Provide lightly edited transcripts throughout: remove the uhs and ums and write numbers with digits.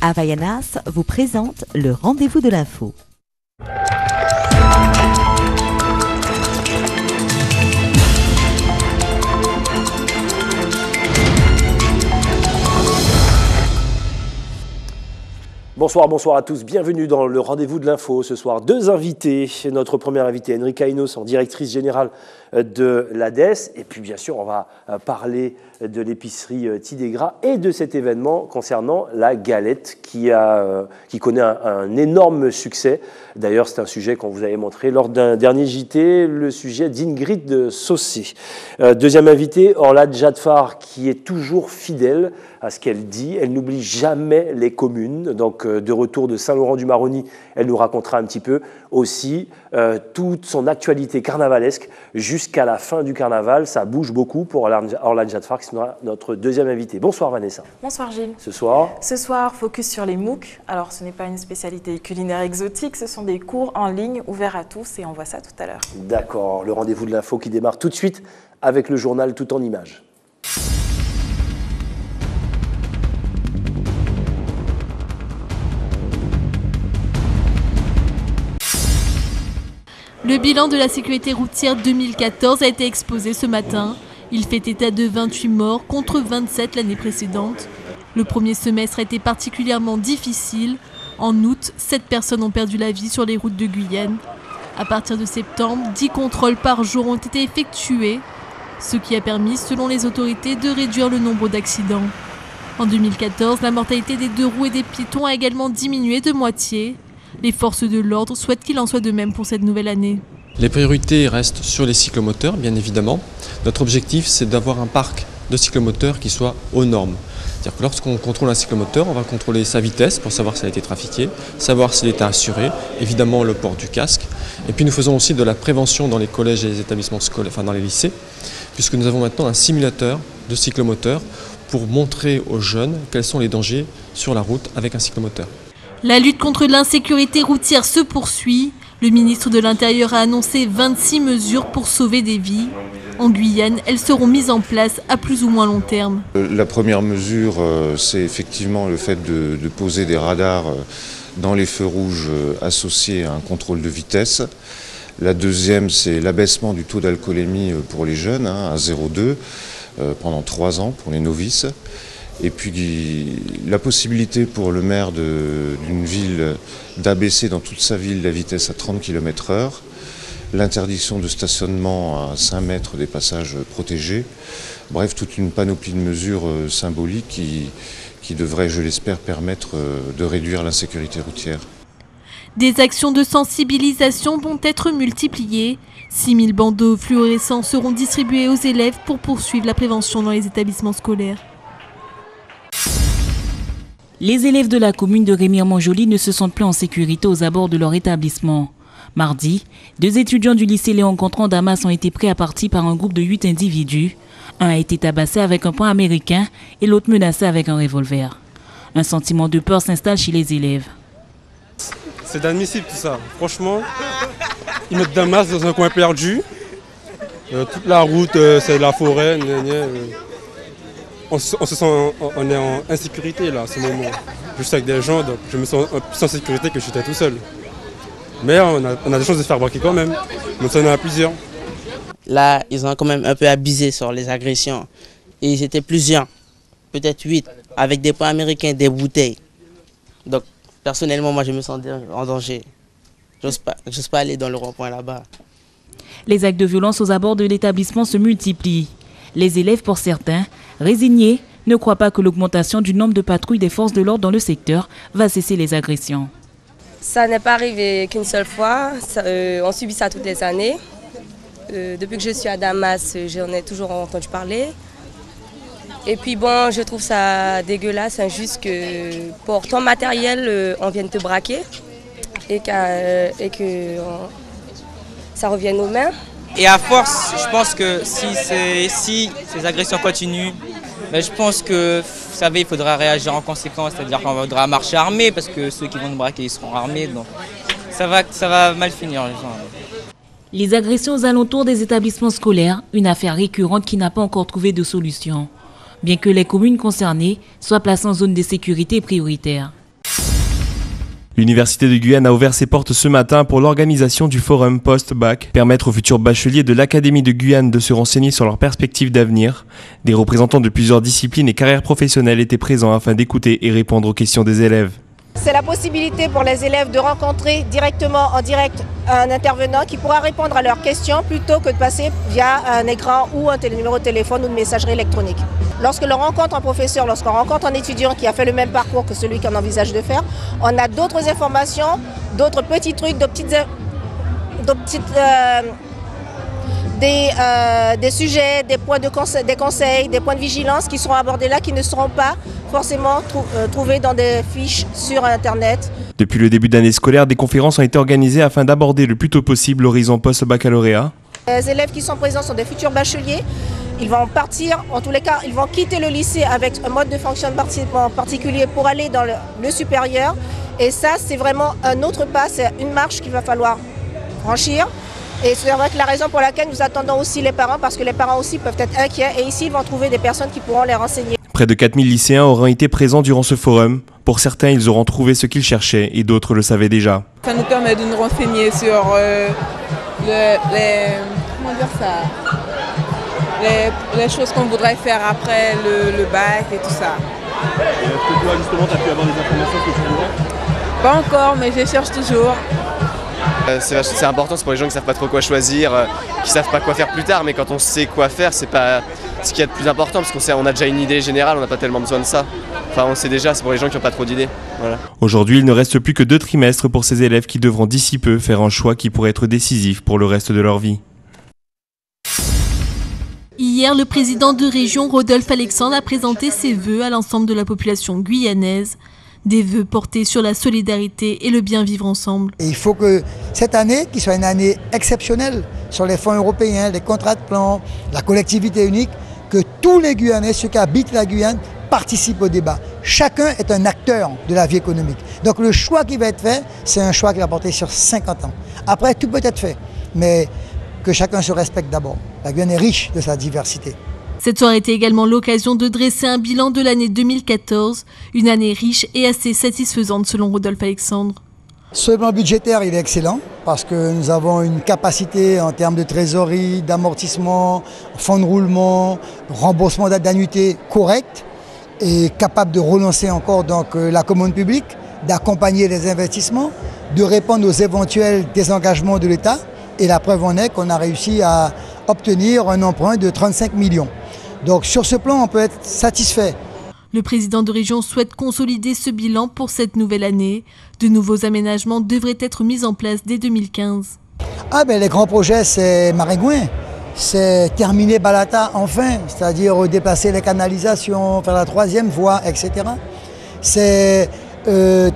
Havaianas vous présente le rendez-vous de l'info. Bonsoir à tous, bienvenue dans le rendez-vous de l'info. Ce soir, deux invités. Notre première invitée, Enrica Hinault, directrice générale de l'ADES. Et puis bien sûr, on va parler de l'épicerie Tidegras et de cet événement concernant la galette qui connaît un énorme succès. D'ailleurs, c'est un sujet qu'on vous avait montré lors d'un dernier JT, le sujet d'Ingrid Saucé. Deuxième invitée, Orla Jadfar, qui est toujours fidèle à ce qu'elle dit. Elle n'oublie jamais les communes. Donc, de retour de Saint-Laurent-du-Maroni, elle nous racontera un petit peu aussi toute son actualité carnavalesque jusqu'à la fin du carnaval. Ça bouge beaucoup pour Orla Jadfar, qui sera notre deuxième invitée. Bonsoir Vanessa. Bonsoir Gilles. Ce soir, focus sur les MOOC. Alors, ce n'est pas une spécialité culinaire exotique, ce sont des cours en ligne ouverts à tous et on voit ça tout à l'heure. D'accord, le rendez-vous de l'info qui démarre tout de suite avec le journal tout en images. Le bilan de la sécurité routière 2014 a été exposé ce matin. Il fait état de 28 morts contre 27 l'année précédente. Le premier semestre a été particulièrement difficile. En août, 7 personnes ont perdu la vie sur les routes de Guyane. À partir de septembre, 10 contrôles par jour ont été effectués, ce qui a permis, selon les autorités, de réduire le nombre d'accidents. En 2014, la mortalité des deux roues et des piétons a également diminué de moitié. Les forces de l'ordre souhaitent qu'il en soit de même pour cette nouvelle année. Les priorités restent sur les cyclomoteurs, bien évidemment. Notre objectif, c'est d'avoir un parc de cyclomoteurs qui soit aux normes. C'est-à-dire que lorsqu'on contrôle un cyclomoteur, on va contrôler sa vitesse pour savoir s'il a été trafiqué, savoir s'il est assuré, évidemment le port du casque. Et puis nous faisons aussi de la prévention dans les collèges et les établissements scolaires, enfin dans les lycées, puisque nous avons maintenant un simulateur de cyclomoteur pour montrer aux jeunes quels sont les dangers sur la route avec un cyclomoteur. La lutte contre l'insécurité routière se poursuit. Le ministre de l'Intérieur a annoncé 26 mesures pour sauver des vies. En Guyane, elles seront mises en place à plus ou moins long terme. La première mesure, c'est effectivement le fait de poser des radars dans les feux rouges associés à un contrôle de vitesse. La deuxième, c'est l'abaissement du taux d'alcoolémie pour les jeunes à 0,2 pendant 3 ans pour les novices. Et puis la possibilité pour le maire d'une ville d'abaisser dans toute sa ville la vitesse à 30 km/h, l'interdiction de stationnement à 5 mètres des passages protégés, bref, toute une panoplie de mesures symboliques qui devraient, je l'espère, permettre de réduire l'insécurité routière. Des actions de sensibilisation vont être multipliées. 6000 bandeaux fluorescents seront distribués aux élèves pour poursuivre la prévention dans les établissements scolaires. Les élèves de la commune de Remire-Montjoly ne se sentent plus en sécurité aux abords de leur établissement. Mardi, 2 étudiants du lycée Léon Gontran d'Amas ont été pris à partie par un groupe de 8 individus. Un a été tabassé avec un poing américain et l'autre menacé avec un revolver. Un sentiment de peur s'installe chez les élèves. C'est inadmissible tout ça. Franchement, ils mettent Damas dans un coin perdu. Toute la route, c'est la forêt. On est en insécurité là, à ce moment. Je suis avec des gens, donc je me sens plus en sécurité que j'étais tout seul. Mais on a des chances de se faire braquer quand même. Donc ça en a plusieurs. Là, ils ont quand même un peu abusé sur les agressions. Et ils étaient plusieurs, peut-être 8, avec des poings américains, des bouteilles. Donc personnellement, moi je me sens en danger. J'ose pas aller dans le rond-point là-bas. Les actes de violence aux abords de l'établissement se multiplient. Les élèves, pour certains, résignés, ne croient pas que l'augmentation du nombre de patrouilles des forces de l'ordre dans le secteur va cesser les agressions. Ça n'est pas arrivé qu'une seule fois, on subit ça toutes les années. Depuis que je suis à Damas, j'en ai toujours entendu parler. Et puis bon, je trouve ça dégueulasse, injuste que pour ton matériel, on vienne te braquer et que ça revienne aux mains. Et à force, je pense que si ces agressions continuent, je pense que, vous savez, il faudra réagir en conséquence, c'est-à-dire qu'on faudra marcher armé parce que ceux qui vont nous braquer, ils seront armés, donc ça va mal finir. Les agressions aux alentours des établissements scolaires, une affaire récurrente qui n'a pas encore trouvé de solution, bien que les communes concernées soient placées en zone de sécurité prioritaire. L'Université de Guyane a ouvert ses portes ce matin pour l'organisation du forum post-bac, permettre aux futurs bacheliers de l'Académie de Guyane de se renseigner sur leurs perspectives d'avenir. Des représentants de plusieurs disciplines et carrières professionnelles étaient présents afin d'écouter et répondre aux questions des élèves. C'est la possibilité pour les élèves de rencontrer directement en direct un intervenant qui pourra répondre à leurs questions plutôt que de passer via un écran ou un numéro de téléphone ou de messagerie électronique. Lorsque l'on rencontre un professeur, lorsqu'on rencontre un étudiant qui a fait le même parcours que celui qu'on envisage de faire, on a d'autres informations, d'autres petits trucs, des sujets, des points de des conseils, des points de vigilance qui seront abordés là, qui ne seront pas forcément trouvés dans des fiches sur Internet. Depuis le début d'année scolaire, des conférences ont été organisées afin d'aborder le plus tôt possible l'horizon post-baccalauréat. Les élèves qui sont présents sont des futurs bacheliers. Ils vont partir, en tous les cas, ils vont quitter le lycée avec un mode de fonctionnement particulier pour aller dans le supérieur. Et ça, c'est vraiment un autre pas, c'est une marche qu'il va falloir franchir. Et c'est vrai que la raison pour laquelle nous attendons aussi les parents, parce que les parents aussi peuvent être inquiets. Et ici, ils vont trouver des personnes qui pourront les renseigner. Près de 4000 lycéens auront été présents durant ce forum. Pour certains, ils auront trouvé ce qu'ils cherchaient et d'autres le savaient déjà. Ça nous permet de nous renseigner sur les choses qu'on voudrait faire après le bac et tout ça. Est-ce que toi, justement, tu as pu avoir des informations que tu voulais? Pas encore, mais je cherche toujours. C'est important, c'est pour les gens qui ne savent pas trop quoi choisir, qui ne savent pas quoi faire plus tard, mais quand on sait quoi faire, c'est pas ce qu'il y a de plus important, parce qu'on a déjà une idée générale, on n'a pas tellement besoin de ça. Enfin, on sait déjà, c'est pour les gens qui n'ont pas trop d'idées. Voilà. Aujourd'hui, il ne reste plus que 2 trimestres pour ces élèves qui devront d'ici peu faire un choix qui pourrait être décisif pour le reste de leur vie. Hier, le président de région, Rodolphe Alexandre, a présenté ses vœux à l'ensemble de la population guyanaise. Des vœux portés sur la solidarité et le bien vivre ensemble. Et il faut que cette année, qui soit une année exceptionnelle sur les fonds européens, les contrats de plan, la collectivité unique, que tous les Guyanais, ceux qui habitent la Guyane, participent au débat. Chacun est un acteur de la vie économique. Donc le choix qui va être fait, c'est un choix qui va porter sur 50 ans. Après, tout peut être fait, mais que chacun se respecte d'abord. La Guyane est riche de sa diversité. Cette soirée était également l'occasion de dresser un bilan de l'année 2014, une année riche et assez satisfaisante selon Rodolphe Alexandre. Ce plan budgétaire, il est excellent parce que nous avons une capacité en termes de trésorerie, d'amortissement, fonds de roulement, remboursement d'annuités correct et capable de relancer encore donc, la commande publique, d'accompagner les investissements, de répondre aux éventuels désengagements de l'État. Et la preuve en est qu'on a réussi à obtenir un emprunt de 35 millions. Donc sur ce plan, on peut être satisfait. Le président de région souhaite consolider ce bilan pour cette nouvelle année. De nouveaux aménagements devraient être mis en place dès 2015. Les grands projets, c'est Maringouin. C'est terminer Balata enfin, c'est-à-dire déplacer les canalisations, faire la 3e voie, etc. C'est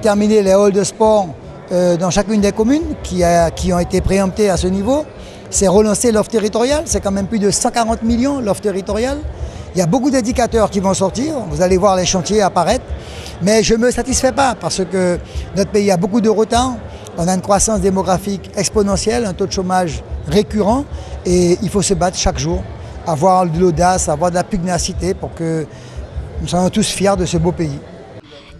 terminer les halls de sport dans chacune des communes qui ont été préemptées à ce niveau. C'est relancer l'offre territoriale, c'est quand même plus de 140 millions l'offre territoriale. Il y a beaucoup d'indicateurs qui vont sortir, vous allez voir les chantiers apparaître, mais je ne me satisfais pas parce que notre pays a beaucoup de retard, on a une croissance démographique exponentielle, un taux de chômage récurrent et il faut se battre chaque jour, avoir de l'audace, avoir de la pugnacité pour que nous soyons tous fiers de ce beau pays.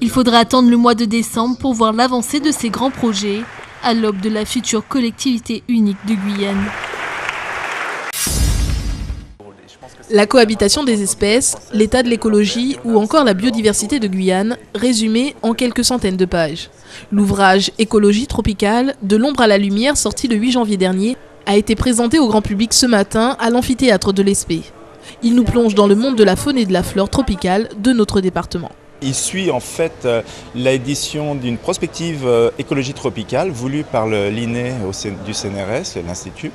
Il faudra attendre le mois de décembre pour voir l'avancée de ces grands projets à l'aube de la future collectivité unique de Guyane. La cohabitation des espèces, l'état de l'écologie ou encore la biodiversité de Guyane, résumé en quelques centaines de pages. L'ouvrage Écologie tropicale, de l'ombre à la lumière, sorti le 8 janvier dernier, a été présenté au grand public ce matin à l'amphithéâtre de l'Espé. Il nous plonge dans le monde de la faune et de la flore tropicale de notre département. Il suit en fait l'édition d'une prospective écologie tropicale voulue par l'INE du CNRS, l'Institut,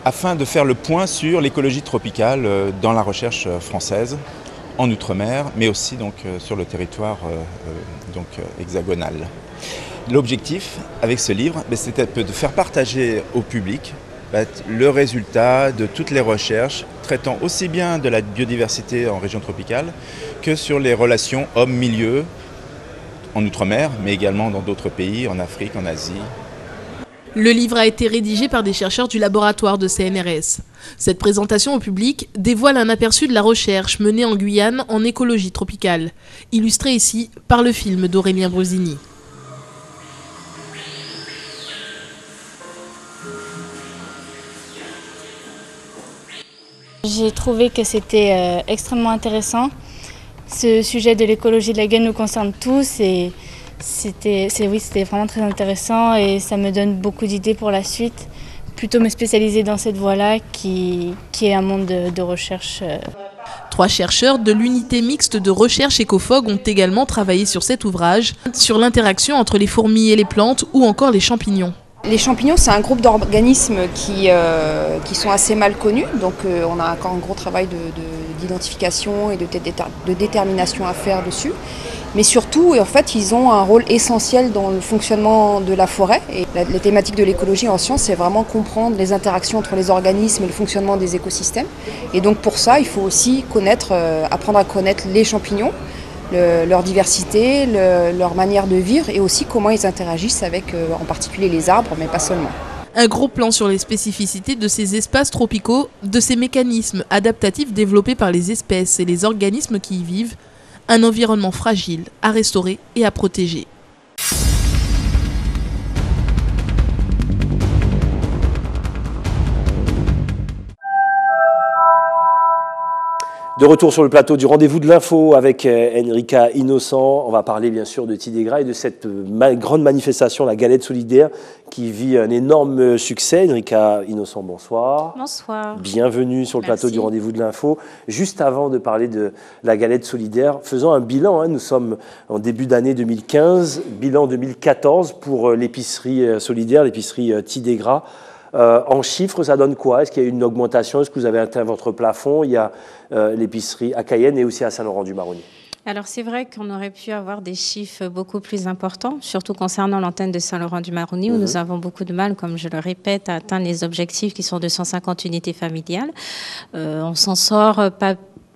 afin de faire le point sur l'écologie tropicale dans la recherche française, en Outre-mer, mais aussi donc, sur le territoire hexagonal. L'objectif avec ce livre, c'était de faire partager au public le résultat de toutes les recherches traitant aussi bien de la biodiversité en région tropicale que sur les relations hommes-milieu en Outre-mer, mais également dans d'autres pays, en Afrique, en Asie. Le livre a été rédigé par des chercheurs du laboratoire de CNRS. Cette présentation au public dévoile un aperçu de la recherche menée en Guyane en écologie tropicale, illustré ici par le film d'Aurélien Brusini. J'ai trouvé que c'était extrêmement intéressant. Ce sujet de l'écologie de la Guyane nous concerne tous et c'était vraiment très intéressant et ça me donne beaucoup d'idées pour la suite. Plutôt me spécialiser dans cette voie-là qui est un monde de recherche. 3 chercheurs de l'unité mixte de recherche Ecofog ont également travaillé sur cet ouvrage, sur l'interaction entre les fourmis et les plantes ou encore les champignons. Les champignons, c'est un groupe d'organismes qui sont assez mal connus, donc on a encore un gros travail d'identification et de détermination à faire dessus. Mais surtout, en fait, ils ont un rôle essentiel dans le fonctionnement de la forêt. Et les thématiques de l'écologie en sciences, c'est vraiment comprendre les interactions entre les organismes et le fonctionnement des écosystèmes. Et donc pour ça, il faut aussi apprendre à connaître les champignons, leur diversité, leur manière de vivre et aussi comment ils interagissent avec en particulier les arbres, mais pas seulement. Un gros plan sur les spécificités de ces espaces tropicaux, de ces mécanismes adaptatifs développés par les espèces et les organismes qui y vivent, un environnement fragile à restaurer et à protéger. De retour sur le plateau du rendez-vous de l'info avec Enrika Innocent. On va parler bien sûr de Tidégra et de cette grande manifestation, la Galette solidaire, qui vit un énorme succès. Enrika Innocent, bonsoir. Bonsoir. Bienvenue sur le plateau du rendez-vous de l'info. Juste avant de parler de la Galette solidaire, faisons un bilan. Nous sommes en début d'année 2015, bilan 2014 pour l'épicerie solidaire, l'épicerie Tidégra. En chiffres, ça donne quoi? Est-ce qu'il y a eu une augmentation? Est-ce que vous avez atteint votre plafond? Il y a l'épicerie à Cayenne et aussi à Saint-Laurent-du-Maroni. Alors c'est vrai qu'on aurait pu avoir des chiffres beaucoup plus importants, surtout concernant l'antenne de Saint-Laurent-du-Maroni, où nous avons beaucoup de mal, comme je le répète, à atteindre les objectifs qui sont de 150 unités familiales. On s'en sort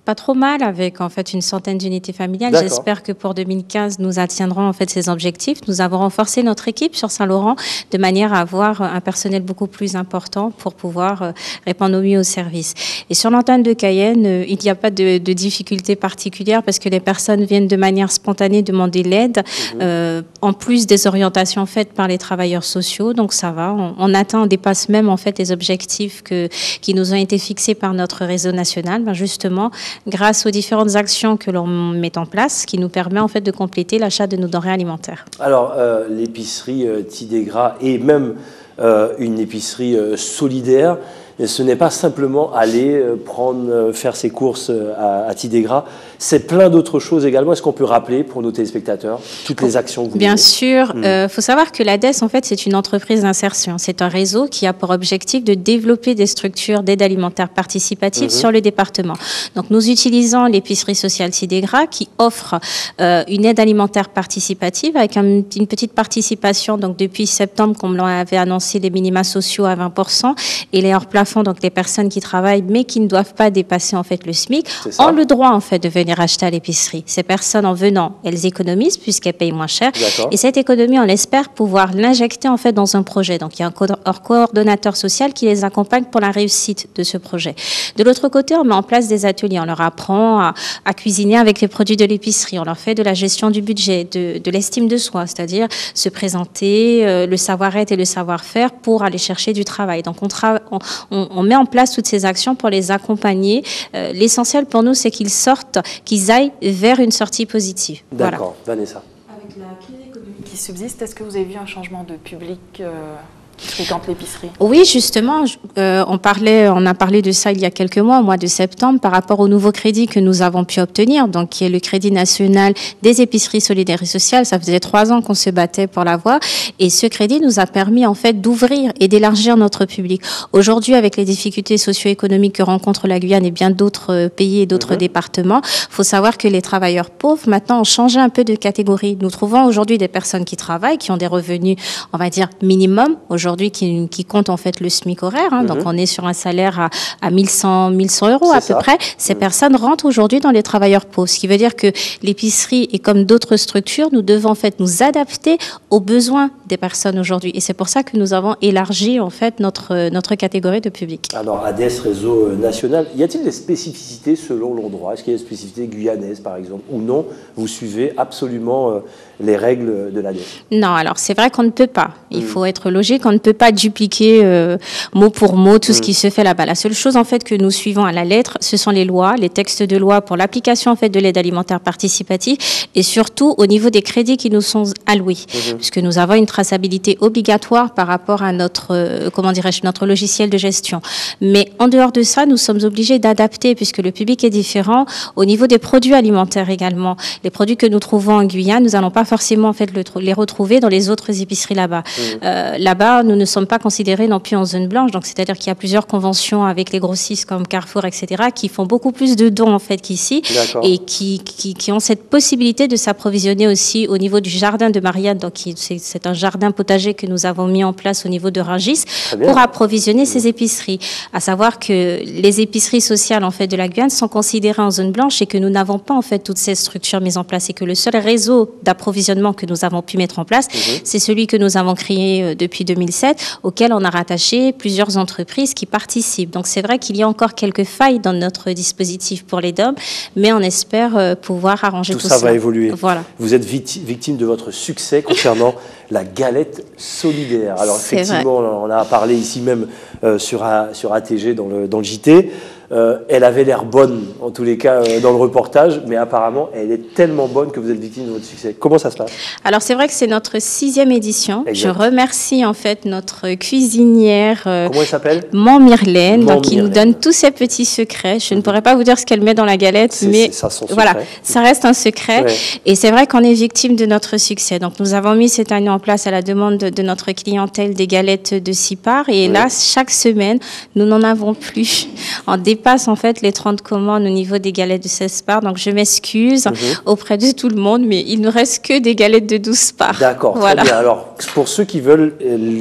pas trop mal avec en fait une centaine d'unités familiales. J'espère que pour 2015 nous atteindrons en fait ces objectifs. Nous avons renforcé notre équipe sur Saint-Laurent de manière à avoir un personnel beaucoup plus important pour pouvoir répondre au mieux aux services. Et sur l'antenne de Cayenne, il n'y a pas de difficultés particulières parce que les personnes viennent de manière spontanée demander l'aide, en plus des orientations faites par les travailleurs sociaux. Donc ça va, on dépasse même en fait les objectifs qui nous ont été fixés par notre réseau national. Ben justement, grâce aux différentes actions que l'on met en place, qui nous permet en fait de compléter l'achat de nos denrées alimentaires. Alors, l'épicerie Tidégra et même une épicerie solidaire, ce n'est pas simplement aller faire ses courses à Tidégra, c'est plein d'autres choses également. Est-ce qu'on peut rappeler pour nos téléspectateurs toutes les actions que vous Bien menez? sûr, faut savoir que l'ADES, en fait, c'est une entreprise d'insertion. C'est un réseau qui a pour objectif de développer des structures d'aide alimentaire participative sur le département. Donc, nous utilisons l'épicerie sociale Tidégra qui offre une aide alimentaire participative avec une petite participation. Donc, depuis septembre, comme l'on avait annoncé, les minima sociaux à 20% et les hors plafond, donc les personnes qui travaillent mais qui ne doivent pas dépasser en fait le SMIC, ont le droit en fait de venir acheter à l'épicerie. Ces personnes, en venant, elles économisent puisqu'elles payent moins cher. Et cette économie, on espère pouvoir l'injecter en fait dans un projet. Donc, il y a un coordonnateur social qui les accompagne pour la réussite de ce projet. De l'autre côté, on met en place des ateliers. On leur apprend à cuisiner avec les produits de l'épicerie. On leur fait de la gestion du budget, de l'estime de soi, c'est-à-dire se présenter, le savoir-être et le savoir-faire pour aller chercher du travail. Donc, on met en place toutes ces actions pour les accompagner. L'essentiel pour nous, c'est qu'ils sortent, qu'ils aillent vers une sortie positive. D'accord, Vanessa. Avec la crise économique qui subsiste, est-ce que vous avez vu un changement de public qui fréquente l'épicerie? Oui, justement, on a parlé de ça il y a quelques mois, au mois de septembre, par rapport au nouveau crédit que nous avons pu obtenir, donc qui est le crédit national des épiceries solidaires et sociales. Ça faisait 3 ans qu'on se battait pour l'avoir, et ce crédit nous a permis en fait d'ouvrir et d'élargir notre public. Aujourd'hui, avec les difficultés socio-économiques que rencontre la Guyane et bien d'autres pays et d'autres départements, faut savoir que les travailleurs pauvres maintenant ont changé un peu de catégorie. Nous trouvons aujourd'hui des personnes qui travaillent, qui ont des revenus, on va dire minimum aujourd'hui, qui compte en fait le SMIC horaire. Donc on est sur un salaire à 1100 euros à peu près. Ces personnes rentrent aujourd'hui dans les travailleurs pauvres, ce qui veut dire que l'épicerie et comme d'autres structures, nous devons en fait nous adapter aux besoins des personnes aujourd'hui. Et c'est pour ça que nous avons élargi en fait notre catégorie de public. Alors ADES, réseau national, y a-t-il des spécificités selon l'endroit? Est-ce qu'il y a des spécificités guyanaises par exemple ou non? Vous suivez absolument les règles de l'ADES? Non, alors c'est vrai qu'on ne peut pas. Il faut être logique, on ne ne peut pas dupliquer mot pour mot tout ce qui se fait là-bas. La seule chose en fait que nous suivons à la lettre, ce sont les lois, les textes de loi pour l'application en fait de l'aide alimentaire participative et surtout au niveau des crédits qui nous sont alloués, puisque nous avons une traçabilité obligatoire par rapport à notre notre logiciel de gestion. Mais en dehors de ça, nous sommes obligés d'adapter puisque le public est différent au niveau des produits alimentaires également. Les produits que nous trouvons en Guyane, nous n'allons pas forcément en fait les retrouver dans les autres épiceries là-bas. Là-bas, nous ne sommes pas considérés non plus en zone blanche, donc c'est-à-dire qu'il y a plusieurs conventions avec les grossistes comme Carrefour, etc., qui font beaucoup plus de dons en fait qu'ici et qui ont cette possibilité de s'approvisionner aussi au niveau du jardin de Marianne. Donc c'est un jardin potager que nous avons mis en place au niveau de Rungis pour approvisionner ces épiceries. À savoir que les épiceries sociales en fait de la Guyane sont considérées en zone blanche et que nous n'avons pas en fait toutes ces structures mises en place et que le seul réseau d'approvisionnement que nous avons pu mettre en place, c'est celui que nous avons créé depuis 2007, auquel on a rattaché plusieurs entreprises qui participent. Donc c'est vrai qu'il y a encore quelques failles dans notre dispositif pour les DOM, mais on espère pouvoir arranger tout ça. Tout ça va évoluer. Voilà. Vous êtes victime de votre succès concernant la galette solidaire. Alors effectivement, on a parlé ici même sur ATG dans le JT. Elle avait l'air bonne, en tous les cas, dans le reportage, mais apparemment, elle est tellement bonne que vous êtes victime de votre succès. Comment ça se passe? Alors, c'est vrai que c'est notre 6e édition. Exact. Je remercie, en fait, notre cuisinière... Comment elle s'appelle? Myrlène, donc qui nous donne tous ces petits secrets. Je ne pourrais pas vous dire ce qu'elle met dans la galette, mais voilà, ça reste un secret. Ouais. Et c'est vrai qu'on est victime de notre succès. Donc, nous avons mis cette année en place, à la demande de notre clientèle, des galettes de 6 parts. Et là, chaque semaine, nous n'en avons plus. En dépasse en fait les 30 commandes au niveau des galettes de 16 parts. Donc je m'excuse auprès de tout le monde, mais il ne reste que des galettes de 12 parts. D'accord, très bien. Alors pour ceux qui veulent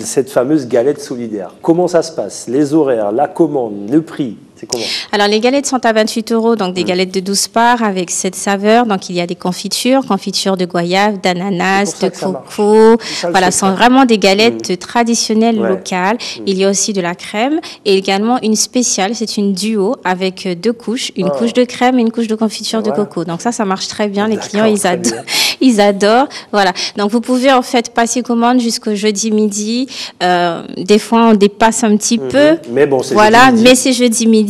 cette fameuse galette solidaire, comment ça se passe? Les horaires, la commande, le prix? C'est comment? Alors, les galettes sont à 28 €, donc des galettes de 12 parts avec 7 saveurs. Donc, il y a des confitures de goyave, d'ananas, de coco. Voilà, ce sont vraiment des galettes traditionnelles locales. Il y a aussi de la crème et également une spéciale. C'est une duo avec 2 couches, une couche de crème et une couche de confiture de coco. Donc, ça marche très bien. Les clients, ils adorent. Voilà. Donc, vous pouvez en fait passer commande jusqu'au jeudi midi. Des fois, on dépasse un petit peu. Mais bon, c'est mais c'est jeudi midi.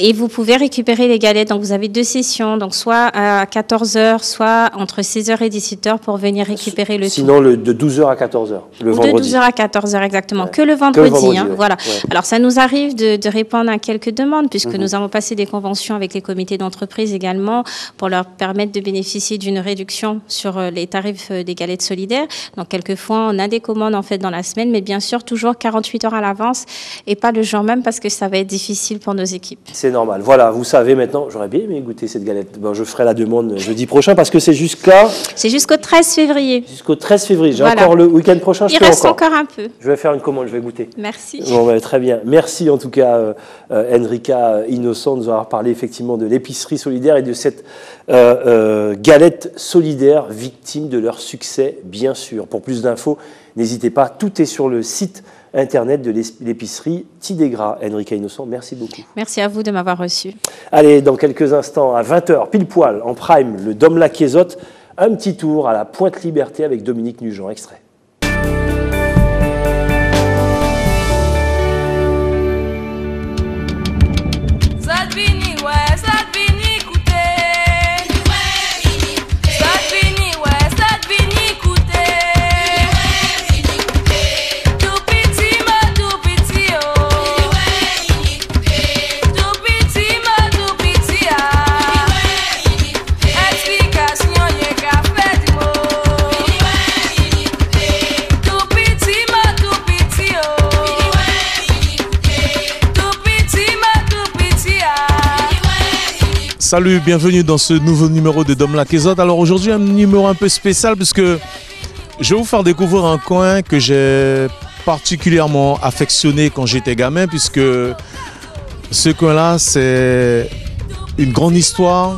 Et vous pouvez récupérer les galettes. Donc, vous avez 2 sessions, donc soit à 14 h, soit entre 16 h et 17 h pour venir récupérer le tout. Sinon, de 12 h à 14 h, le vendredi. De 12 h à 14 h, exactement. Que le vendredi. Voilà. Alors, ça nous arrive de répondre à quelques demandes, puisque nous avons passé des conventions avec les comités d'entreprise également pour leur permettre de bénéficier d'une réduction sur les tarifs des galettes solidaires. Donc, quelquefois, on a des commandes en fait dans la semaine, mais bien sûr, toujours 48 heures à l'avance et pas le jour même parce que ça va être difficile pour nos équipes. C'est normal. Voilà, vous savez maintenant, j'aurais bien aimé goûter cette galette. Bon, je ferai la demande jeudi prochain parce que c'est jusqu'au 13 février. Jusqu'au 13 février. J'ai encore le week-end prochain. Il reste encore un peu. Je vais faire une commande, je vais goûter. Merci. Bon, très bien. Merci en tout cas, Enrica Innocent, de nous avoir parlé effectivement de l'épicerie solidaire et de cette galette solidaire, victime de leur succès, bien sûr. Pour plus d'infos, n'hésitez pas, tout est sur le site internet de l'épicerie Tidegras. Enrica Innocent, merci beaucoup. Merci à vous de m'avoir reçu. Allez, dans quelques instants, à 20 h, pile poil, en prime, le Dom Laquaizotte, un petit tour à la Pointe Liberté avec Dominique Nugent. Extrait. Salut, bienvenue dans ce nouveau numéro de Dom Laquaizotte. Alors aujourd'hui, un numéro un peu spécial puisque je vais vous faire découvrir un coin que j'ai particulièrement affectionné quand j'étais gamin, puisque ce coin-là, c'est une grande histoire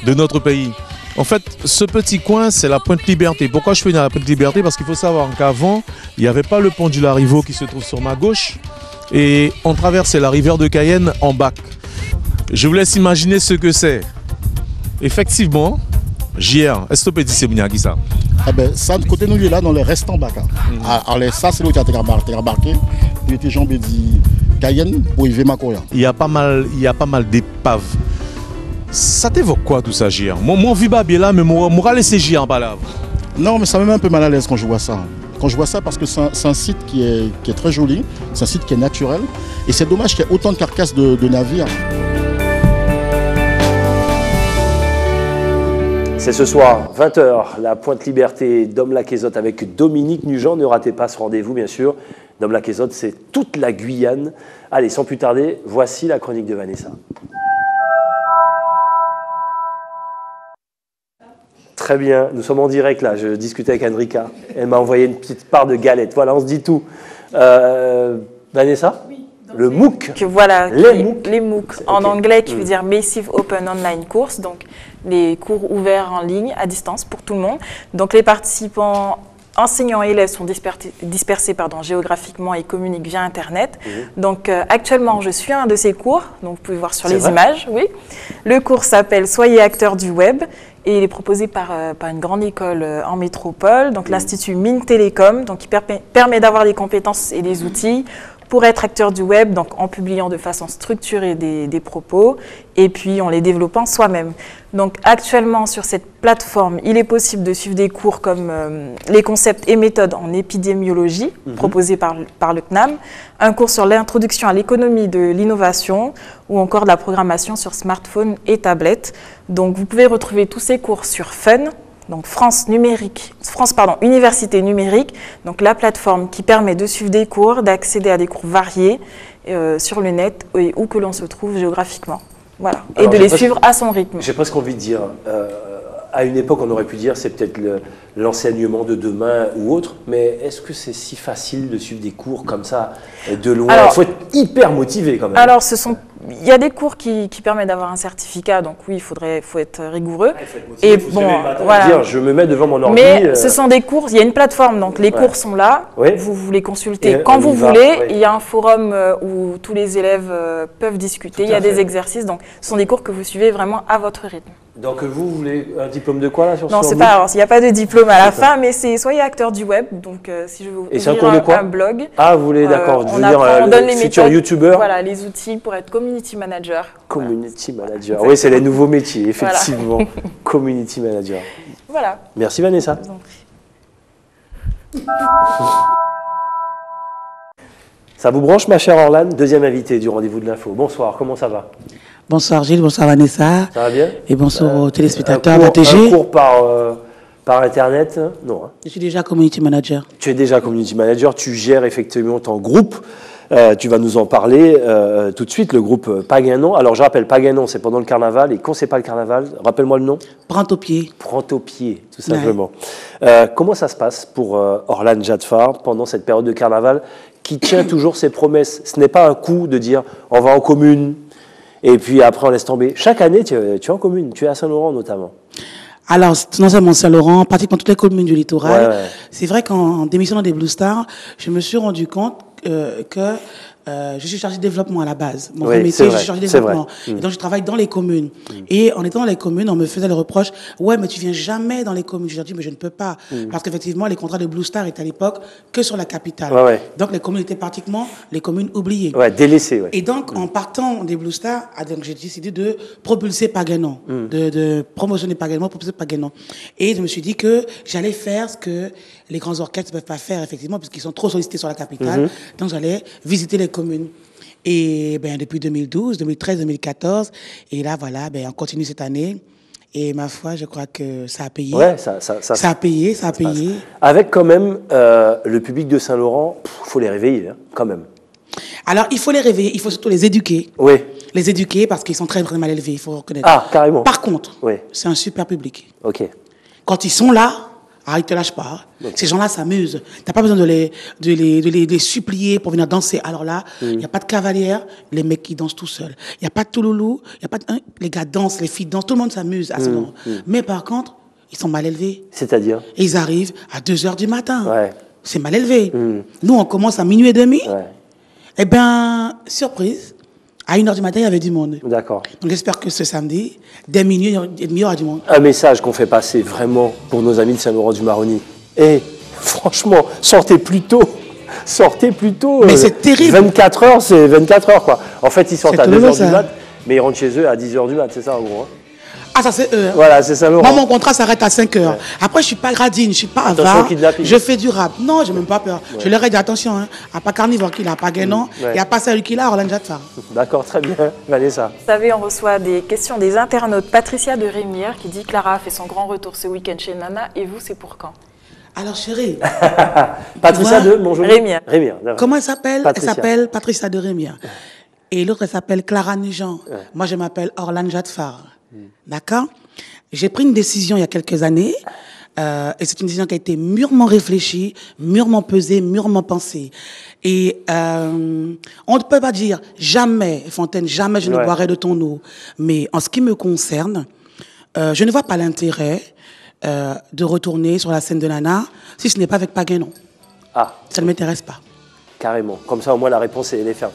de notre pays. En fait, ce petit coin, c'est la Pointe Liberté. Pourquoi je fais la Pointe Liberté? Parce qu'il faut savoir qu'avant, il n'y avait pas le pont du Larivot qui se trouve sur ma gauche et on traversait la rivière de Cayenne en bac. Je vous laisse imaginer ce que c'est. Effectivement, JR, est-ce que tu peux dire ça? Eh ben, ça, de côté nous, il est là dans le restant bac. Alors, ça, c'est là où tu as embarqué. Puis, tu jambes dit Cayenne pour y vivre ma. Il y a pas mal d'épaves. Ça t'évoque quoi tout ça, Gia? Moi, je vis pas bien là, mais moi, laisser Gia en balade. Non, mais ça me met un peu mal à l'aise quand je vois ça. Quand je vois ça, parce que c'est un site qui est très joli, c'est un site qui est naturel. Et c'est dommage qu'il y ait autant de carcasses de navires. C'est ce soir, 20h, la Pointe Liberté d'Homme-Lac-Ezotte avec Dominique Nugent. Ne ratez pas ce rendez-vous, bien sûr. D'Homme-Lac-Ezotte, c'est toute la Guyane. Allez, sans plus tarder, voici la chronique de Vanessa. Très bien, nous sommes en direct là. Je discutais avec Enrica. Elle m'a envoyé une petite part de galette. Voilà, on se dit tout. Vanessa? Oui. Le MOOC. Voilà, les MOOC en anglais qui veut dire Massive Open Online Course, donc les cours ouverts en ligne à distance pour tout le monde. Donc les participants, enseignants et élèves sont dispersés géographiquement et communiquent via Internet. Donc actuellement, je suis un de ces cours, donc vous pouvez voir sur les images. Oui. Le cours s'appelle Soyez acteurs du web et il est proposé par une grande école en métropole, donc l'Institut Mines Télécom, donc qui permet d'avoir des compétences et des outils pour être acteur du web, donc en publiant de façon structurée des propos et puis en les développant soi-même. Donc actuellement sur cette plateforme, il est possible de suivre des cours comme les concepts et méthodes en épidémiologie proposés par le CNAM, un cours sur l'introduction à l'économie de l'innovation ou encore de la programmation sur smartphone et tablette. Donc vous pouvez retrouver tous ces cours sur Fun, donc Université Numérique, donc la plateforme qui permet de suivre des cours, d'accéder à des cours variés sur le net et où que l'on se trouve géographiquement. Voilà. Et de les suivre à son rythme. J'ai presque envie de dire, à une époque on aurait pu dire c'est peut-être l'enseignement de demain ou autre, mais est-ce que c'est si facile de suivre des cours comme ça de loin? Il faut être hyper motivé quand même. Alors il y a des cours qui permettent d'avoir un certificat, donc oui, faut être rigoureux. Et bon, voilà. Dire, je me mets devant mon ordi. Mais ce sont des cours, il y a une plateforme, donc les cours sont là, vous les consultez quand vous voulez. Il y a un forum où tous les élèves peuvent discuter, il y a des exercices, donc ce sont des cours que vous suivez vraiment à votre rythme. Donc vous voulez un diplôme de quoi là sur Non, c'est pas. Alors, il n'y a pas de diplôme à la fin, mais c'est soyez acteur du web. Donc si je veux ouvrir un blog. Ah, vous voulez d'accord, on donne les futur youtubeur. Voilà, les outils pour être community manager. Community manager. Oui, c'est les nouveaux métiers, effectivement. Voilà. Community manager. Voilà. Merci Vanessa. Je vous en prie. Ça vous branche, ma chère Orlane, deuxième invitée du rendez-vous de l'info. Bonsoir, comment ça va? Bonsoir Gilles, bonsoir Vanessa. Ça va bien? Et bonsoir aux téléspectateurs d'ATG. Un cours par Internet? Non. Hein. Je suis déjà community manager. Tu es déjà community manager, tu gères effectivement ton groupe. Tu vas nous en parler tout de suite, le groupe Pagainon. Alors je rappelle, Pagainon, c'est pendant le carnaval. Et quand c'est pas le carnaval, rappelle-moi le nom. Prends au pied. Prends au pied, tout simplement. Comment ça se passe pour Orlane Jadfar pendant cette période de carnaval qui tient toujours ses promesses? Ce n'est pas un coup de dire on va en commune et puis après on laisse tomber. Chaque année, tu es en commune, tu es à Saint-Laurent notamment. Alors, non seulement Saint-Laurent, pratiquement toutes les communes du littoral. C'est vrai qu'en démissionnant des Blue Stars, je me suis rendu compte que je suis chargée de développement à la base. Mon métier, je suis chargée de développement. Et donc, je travaille dans les communes. Et en étant dans les communes, on me faisait le reproche, ouais, mais tu viens jamais dans les communes. Je leur dis, mais je ne peux pas. Parce qu'effectivement, les contrats de Blue Star étaient à l'époque que sur la capitale. Donc, les communes étaient pratiquement les communes oubliées. Délaissées. Et donc, en partant des Blue Stars, donc, j'ai décidé de propulser Pagainon, de promotionner Pagainon, propulser Pagainon. Et je me suis dit que j'allais faire ce que les grands orchestres ne peuvent pas faire, effectivement, puisqu'ils sont trop sollicités sur la capitale. Donc, j'allais visiter les communes. Et depuis 2012, 2013, 2014, et là, voilà, on continue cette année. Et ma foi, je crois que ça a payé. Ouais, ça a payé. Avec quand même le public de Saint-Laurent, il faut les réveiller, hein, quand même. Alors, il faut les réveiller, il faut surtout les éduquer. Oui. Les éduquer parce qu'ils sont très, très mal élevés, il faut reconnaître. Ah, carrément. Par contre, c'est un super public. Ok. Quand ils sont là, ils ne te lâchent pas. Ces gens-là s'amusent. Tu n'as pas besoin de les supplier pour venir danser. Alors là, il n'y a pas de cavalière, les mecs qui dansent tout seuls. Il n'y a pas de touloulou, les gars dansent, les filles dansent, tout le monde s'amuse à ce moment. Mais par contre, ils sont mal élevés. C'est-à-dire? Et ils arrivent à 2h du matin. C'est mal élevé. Nous, on commence à minuit et demi. Eh bien, surprise, À 1h du matin, il y avait du monde. D'accord. Donc j'espère que ce samedi, dès minuit, il y aura du monde. Un message qu'on fait passer vraiment pour nos amis de Saint-Laurent-du-Maroni. Et franchement, sortez plus tôt. Sortez plus tôt. Mais c'est terrible. 24 heures, c'est 24 heures, quoi. En fait, ils sortent à 2h du mat, mais ils rentrent chez eux à 10h du mat, c'est ça, en gros. Hein. Ah, ça c'est eux. Voilà, c'est Saint-Laurent. Moi, mon contrat s'arrête à 5h. Ouais. Après, je suis pas gradine, je suis pas avare. Je fais du rap. Non, j'ai même pas peur. Ouais. Je leur ai dit, attention, hein, à pas Carnivore qui l'a, pas Guénon, il n'y a pas celui qui l'a, Orlane Jatfar. D'accord, très bien. Vanessa. Vous savez, on reçoit des questions des internautes. Patricia de Rémière qui dit Clara a fait son grand retour ce week-end chez Nana. Et vous, c'est pour quand? Alors, chérie. Patricia de Rémière. Comment elle s'appelle? Elle s'appelle Patricia de Rémière. Et l'autre, elle s'appelle Clara Nugent. Ouais. Moi, je m'appelle Orlane Jatfar. D'accord? J'ai pris une décision il y a quelques années, et c'est une décision qui a été mûrement réfléchie, mûrement pesée, mûrement pensée. Et on ne peut pas dire jamais, Fontaine, jamais je ne boirai de ton eau. Mais en ce qui me concerne, je ne vois pas l'intérêt de retourner sur la scène de Nana si ce n'est pas avec Paguenon. Ah. Ça ne m'intéresse pas. Carrément. Comme ça, au moins, la réponse est ferme.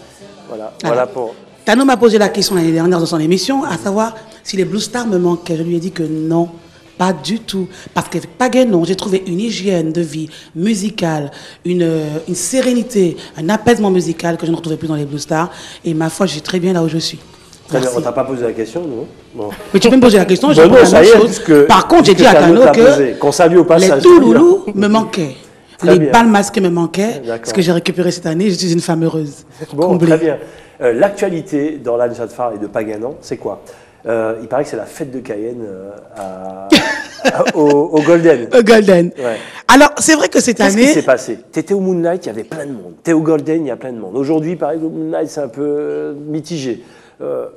Voilà pour... Tano m'a posé la question l'année dernière dans son émission, à savoir si les Blue Stars me manquaient. Je lui ai dit que non, pas du tout. Parce qu'avec Paguenon, j'ai trouvé une hygiène de vie musicale, une sérénité, un apaisement musical que je ne retrouvais plus dans les Blue Stars. Et ma foi, je suis très bien là où je suis. Très bien, on t'a pas posé la question, non? Bon. Mais tu peux me poser la question, j'ai pas la même chose. Par contre, j'ai dit à Tano que qu'on salue au passage, les Touloulous me manquaient. Les balles masquées me manquaient. Ce que j'ai récupéré cette année, je suis une femme heureuse. Bon, comblée. Très bien. L'actualité d'Orlane Jatfar et de Paguenon, c'est quoi? Il paraît que c'est la fête de Cayenne au Golden. Au Golden. Ouais. Alors, c'est vrai que cette année... Qu'est-ce qui s'est passé? Tu étais au Moonlight, il y avait plein de monde. Tu es au Golden, il y a plein de monde. Aujourd'hui, il paraît que au Moonlight, c'est un peu mitigé.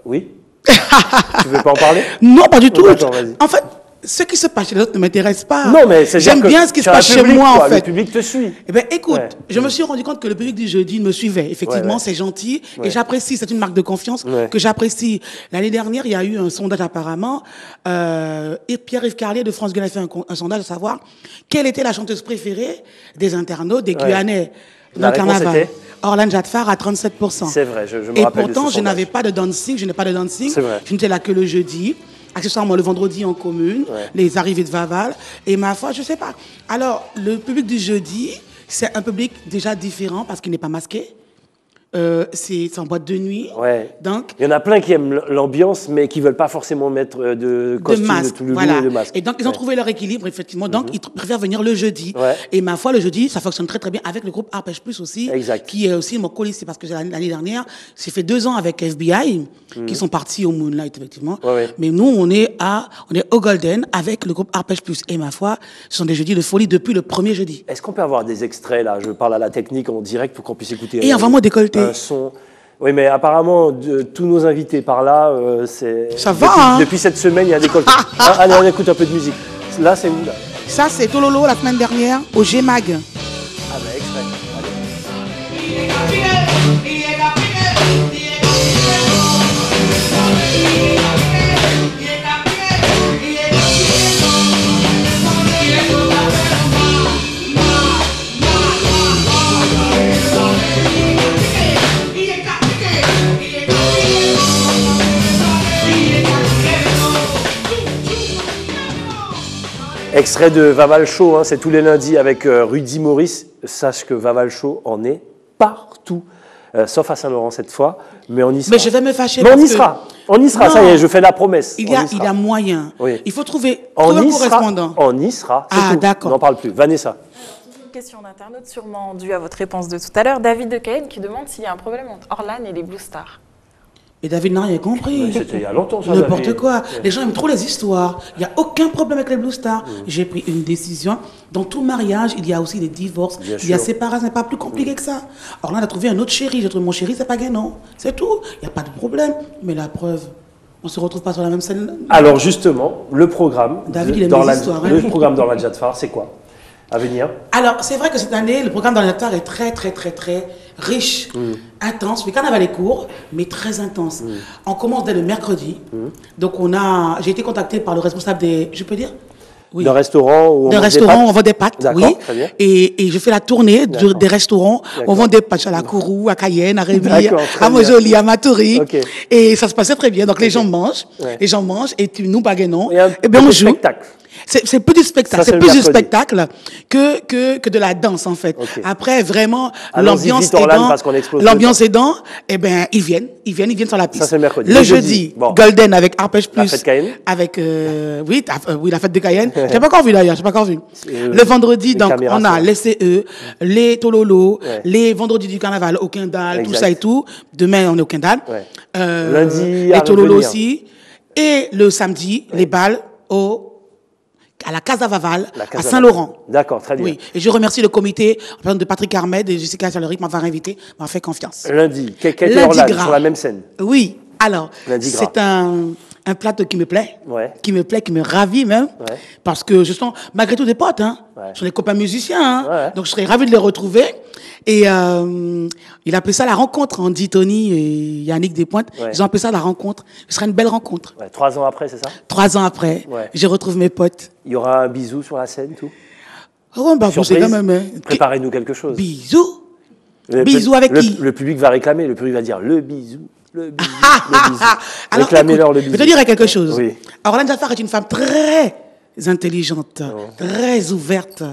Oui. Tu veux pas en parler? Non, pas du tout. D'accord, en fait, ce qui se passe chez les autres ne m'intéresse pas. Non, mais j'aime bien ce qui se passe chez moi, en fait. Le public te suit. Eh bien, écoute, je me suis rendu compte que le public du jeudi me suivait. Effectivement, c'est gentil et j'apprécie. C'est une marque de confiance que j'apprécie. L'année dernière, il y a eu un sondage apparemment. Pierre-Yves Carlier de France Gall a fait un sondage à savoir quelle était la chanteuse préférée des internautes, des Guyanais. Dans le carnaval. Orlane Jatfar à 37%. C'est vrai, je me rappelle. Et pourtant, je n'avais pas de dancing, je n'ai pas de dancing. Je n'étais là que le jeudi. Accessoirement, le vendredi en commune, les arrivées de Vaval. Et ma foi, je ne sais pas. Alors, le public du jeudi, c'est un public déjà différent parce qu'il n'est pas masqué. C'est en boîte de nuit. Ouais. Donc, il y en a plein qui aiment l'ambiance, mais qui ne veulent pas forcément mettre de costume, de masque. Et donc, ils ont trouvé leur équilibre, effectivement. Donc, ils préfèrent venir le jeudi. Et ma foi, le jeudi, ça fonctionne très, très bien avec le groupe Arpège Plus aussi, qui est aussi mon colistier. Parce que l'année dernière, j'ai fait 2 ans avec FBI, qui sont partis au Moonlight, effectivement. Mais nous, on est au Golden avec le groupe Arpège Plus. Et ma foi, ce sont des jeudis de folie depuis le premier jeudi. Est-ce qu'on peut avoir des extraits, là? Je parle à la technique en direct pour qu'on puisse écouter. Et vraiment décolleté. Un son. Oui, mais apparemment, tous nos invités par là, c'est... Ça va, depuis cette semaine, il y a des collectés. Allez, on écoute un peu de musique. Là, c'est où, là? Ça, c'est Tololo, la semaine dernière, au G-Mag. Ah, bah, extrait. Extrait de Vaval Show, hein, c'est tous les lundis avec Rudy Maurice. Sache que Vaval Show en est partout, sauf à Saint-Laurent cette fois, mais on y sera. Mais je vais me fâcher. Mais on y sera, non, ça y est, je fais la promesse. Il y a moyen. Oui. Il faut trouver un correspondant. On y sera, ah d'accord. On n'en parle plus. Vanessa. Une question d'internaute sûrement due à votre réponse de tout à l'heure. David de Cayenne qui demande s'il y a un problème entre Orlane et les Blue Stars. Et David n'a rien compris. C'était il y a longtemps, ça. N'importe quoi. Les gens aiment trop les histoires. Il n'y a aucun problème avec les Blue Stars. J'ai pris une décision. Dans tout mariage, il y a aussi des divorces. Il y a séparation. Ce n'est pas plus compliqué que ça. Orlane a trouvé un autre chéri. J'ai trouvé mon chéri, c'est pas Guénon. C'est tout. Il n'y a pas de problème. Mais la preuve, on ne se retrouve pas sur la même scène. Alors justement, le programme d'Orlane Jatfar, c'est quoi à venir? Alors, c'est vrai que cette année, le programme d'Orlane Jatfar est très, très, très, très riche, intense. Le carnaval est court, mais très intense. On commence dès le mercredi. Donc, j'ai été contacté par le responsable des... Je peux dire? Oui. D'un restaurant où on vend des pâtes, oui. Très bien. Et je fais la tournée des restaurants où on vend des pâtes à la Kourou, à Cayenne, à Rémy, à Mojoli, à Matoury. Okay. Et ça se passait très bien. Donc les gens mangent, et nous baguenons. Et bien on joue. Spectacle. C'est plus du spectacle, c'est plus du spectacle que de la danse en fait. Okay. Après vraiment l'ambiance aidant, eh ben ils viennent sur la piste. Ça, c'est le mercredi. Le jeudi, Golden avec Arpège Plus, la fête Cayenne. Avec la fête de Cayenne. J'ai pas encore vu d'ailleurs, le vendredi donc on a les CE, les Tololo, les vendredis du carnaval au Quindal, tout ça et tout. Demain on est au Quindal. Lundi les Tololo aussi et le samedi les balles à la Casa Vaval, à Saint-Laurent. D'accord, très bien. Oui, et je remercie le comité de Patrick Armed et Jessica Chalery qui m'avoir invité, m'a fait confiance. Lundi, quelle heure là, sur la même scène? Oui, alors, c'est un plateau qui me plaît, qui me ravit même, parce que je sens, malgré tout, des potes, je suis des copains musiciens, donc je serais ravi de les retrouver. Et il appelait ça la rencontre, on dit Tony et Yannick Despointes, ils ont appelé ça la rencontre. Ce sera une belle rencontre. 3 ans après, c'est ça? 3 ans après, je retrouve mes potes. Il y aura un bisou sur la scène, tout? Oh, bah, vous savez quand même. Préparez-nous quelque chose. Bisous? Bisous avec qui? Le public va réclamer, le public va dire le bisou. Le bisou, le bisou. Réclamez-leur le bisou. Je te dirai quelque chose. Oui. Orlane Jafar est une femme très intelligente, très ouverte.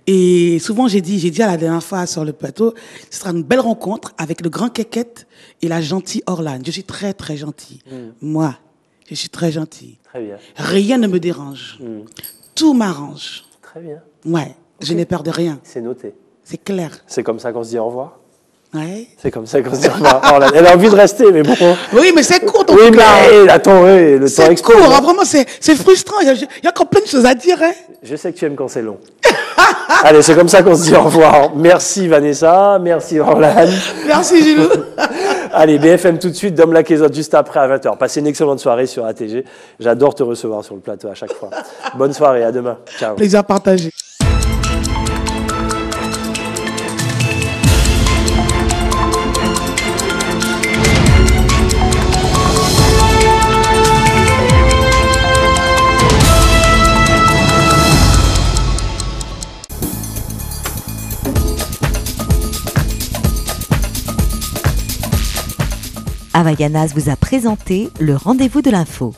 Et souvent, j'ai dit à la dernière fois sur le plateau, ce sera une belle rencontre avec le grand Kékette et la gentille Orlane. Je suis très, très gentille. Moi, je suis très gentille. Très bien. Rien ne me dérange. Tout m'arrange. Très bien. Ouais, je n'ai peur de rien. C'est noté. C'est clair. C'est comme ça qu'on se dit au revoir? Ouais. C'est comme ça qu'on se dit au revoir. Elle a envie de rester, mais bon. Oui, mais c'est court, oui, mais attends, le temps explose. C'est court, vraiment, c'est frustrant. Il y a encore plein de choses à dire. Je sais que tu aimes quand c'est long. Allez, c'est comme ça qu'on se dit au revoir. Merci Vanessa, merci Orlane. Merci Gilou. Allez, BFM tout de suite, Dom Laquezotte juste après à 20h. Passez une excellente soirée sur ATG. J'adore te recevoir sur le plateau à chaque fois. Bonne soirée, à demain. Ciao. Plaisir partagé. Havaianas vous a présenté le rendez-vous de l'info.